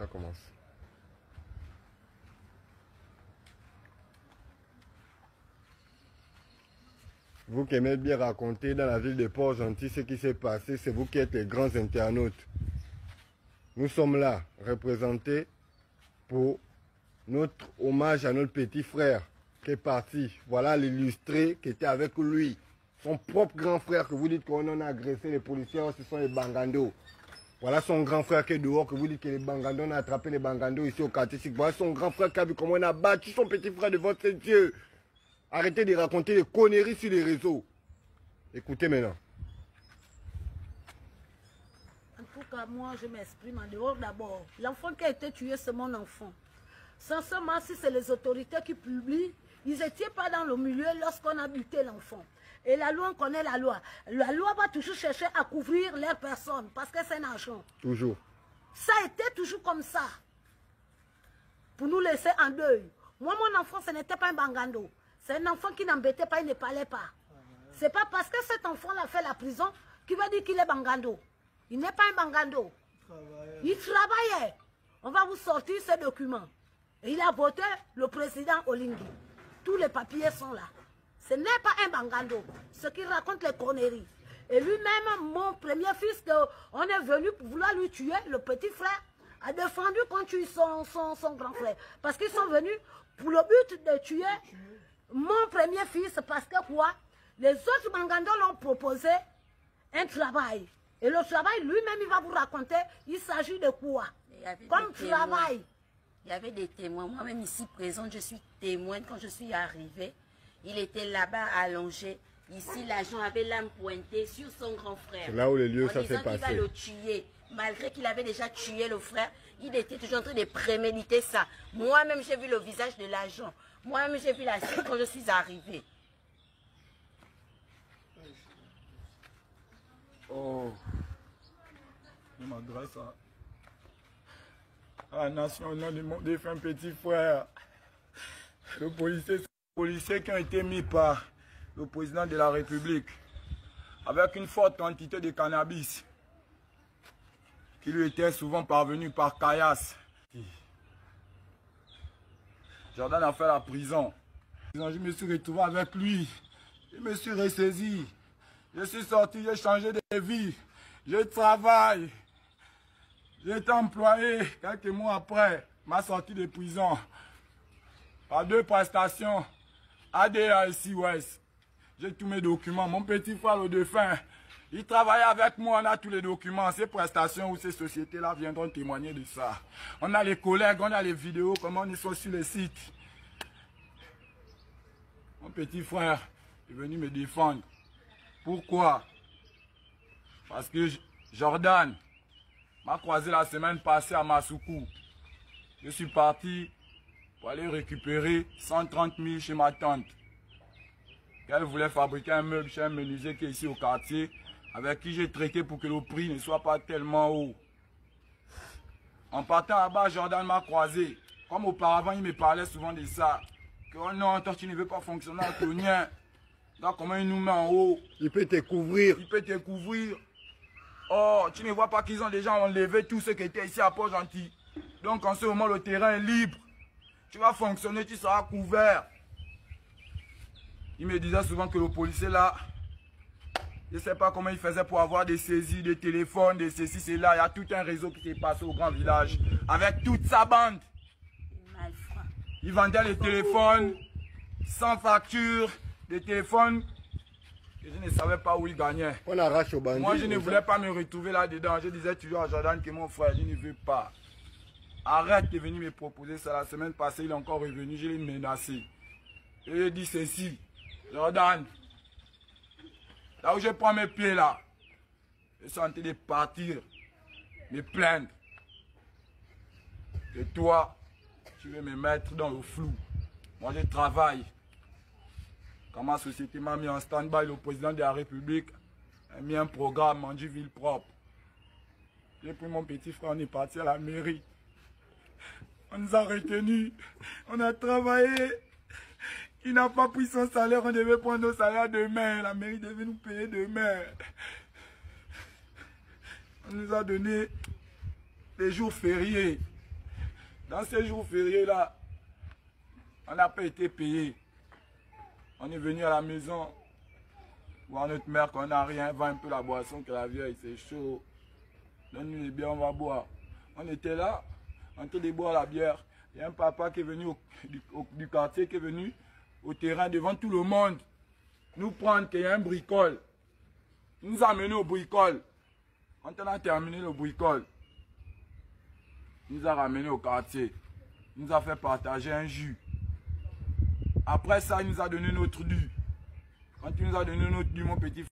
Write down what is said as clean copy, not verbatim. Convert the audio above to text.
Ça commence. Vous qui aimez bien raconter dans la ville de Port-Gentil ce qui s'est passé, c'est vous qui êtes les grands internautes. Nous sommes là, représentés pour notre hommage à notre petit frère qui est parti. Voilà l'illustré qui était avec lui. Son propre grand frère que vous dites qu'on en a agressé les policiers, ce sont les bangandos. Voilà son grand frère qui est dehors, que vous dites que les bangandos, on a attrapé les bangandos ici au quartier. Voilà son grand frère qui a vu comment on a battu son petit frère devant ses yeux. Arrêtez de raconter des conneries sur les réseaux. Écoutez maintenant. En tout cas, moi, je m'exprime en dehors d'abord. L'enfant qui a été tué, c'est mon enfant. Sincèrement, si c'est les autorités qui publient, ils n'étaient pas dans le milieu lorsqu'on a buté l'enfant. Et la loi, on connaît la loi. La loi va toujours chercher à couvrir les personnes parce que c'est un argent. Toujours. Ça a été toujours comme ça. Pour nous laisser en deuil. Moi, mon enfant, ce n'était pas un bangando. C'est un enfant qui n'embêtait pas, il ne parlait pas. C'est pas parce que cet enfant-là fait la prison qu'il va dire qu'il est bangando. Il n'est pas un bangando. Il travaillait. On va vous sortir ces documents. Et il a voté le président Olingi. Tous les papiers sont là. Ce n'est pas un bangando. Ce qui raconte les conneries. Et lui-même, mon premier fils, on est venu pour vouloir lui tuer, le petit frère, a défendu contre son grand frère. Parce qu'ils sont venus pour le but de tuer mon premier fils. Parce que quoi? Les autres bangandos l'ont proposé un travail. Et le travail, lui-même, il va vous raconter, il s'agit de quoi? Comme travail. Il y avait des témoins. Moi-même ici présente, je suis témoin. Quand je suis arrivée, il était là-bas allongé. Ici, l'agent avait l'âme pointée sur son grand frère. C'est là où le lieu ça s'est passé. Il va le tuer. Malgré qu'il avait déjà tué le frère, il était toujours en train de préméditer ça. Moi-même, j'ai vu le visage de l'agent. Moi-même, j'ai vu la scène quand je suis arrivée. Oh, je m'adresse à la nation au nom de mon défunt petit frère. Le policier qui a été mis par le président de la République avec une forte quantité de cannabis qui lui était souvent parvenu par caillasse. Jordan a fait la prison. Je me suis retrouvé avec lui. Je me suis ressaisi. Je suis sorti, j'ai changé de vie. Je travaille. J'ai été employé quelques mois après ma sortie de prison par 2 prestations ADA ici Ouest. J'ai tous mes documents. Mon petit frère, le défunt, il travaillait avec moi. On a tous les documents. Ces prestations ou ces sociétés-là viendront témoigner de ça. On a les collègues, on a les vidéos, comment ils sont sur les sites. Mon petit frère est venu me défendre. Pourquoi? Parce que Jordan m'a croisé la semaine passée à Massoukou. Je suis parti pour aller récupérer 130 000 chez ma tante. Elle voulait fabriquer un meuble chez un menuisier qui est ici au quartier, avec qui j'ai traité pour que le prix ne soit pas tellement haut. En partant là-bas, Jordan m'a croisé. Comme auparavant, il me parlait souvent de ça. Que oh non, toi tu ne veux pas fonctionner avec le mien. Là, comment il nous met en haut? Il peut te couvrir. Il peut te couvrir. Oh, tu ne vois pas qu'ils ont déjà enlevé tous ceux qui étaient ici à Port-Gentil. Donc en ce moment, le terrain est libre. Tu vas fonctionner, tu seras couvert. Il me disait souvent que le policier là, je ne sais pas comment il faisait pour avoir des saisies, des téléphones, des ceci, cela. Il y a tout un réseau qui s'est passé au grand village avec toute sa bande. Il vendait les téléphones sans facture. Des téléphones, et je ne savais pas où il gagnait. On arrache au bandit. Moi, je ne voulais pas me retrouver là-dedans. Je disais toujours à Jordan que mon frère, je ne veux pas. Arrête de venir me proposer ça. La semaine passée, il est encore revenu, je l'ai menacé. Je lui ai dit ceci. Jordan, là où je prends mes pieds là, je suis en train de partir, me plaindre. Et toi, tu veux me mettre dans le flou. Moi, je travaille. Quand ma société m'a mis en stand-by, le président de la République a mis un programme Manji Ville Propre. J'ai pris mon petit frère, on est parti à la mairie. On nous a retenus, on a travaillé. Il n'a pas pris son salaire, on devait prendre nos salaires demain. La mairie devait nous payer demain. On nous a donné des jours fériés. Dans ces jours fériés là, on n'a pas été payé. On est venu à la maison, voir notre mère qu'on n'a rien, vend un peu la boisson que la vieille, c'est chaud. Donne-nous les bières, on va boire. On était là, en train de boire la bière. Il y a un papa qui est venu du quartier, qui est venu au terrain devant tout le monde, nous prendre qu'il y a un bricole. Il nous a amenés au bricole. Quand on a terminé le bricole, il nous a ramenés au quartier. Il nous a fait partager un jus. Après ça, il nous a donné notre dû. Quand il nous a donné notre dû, mon petit frère,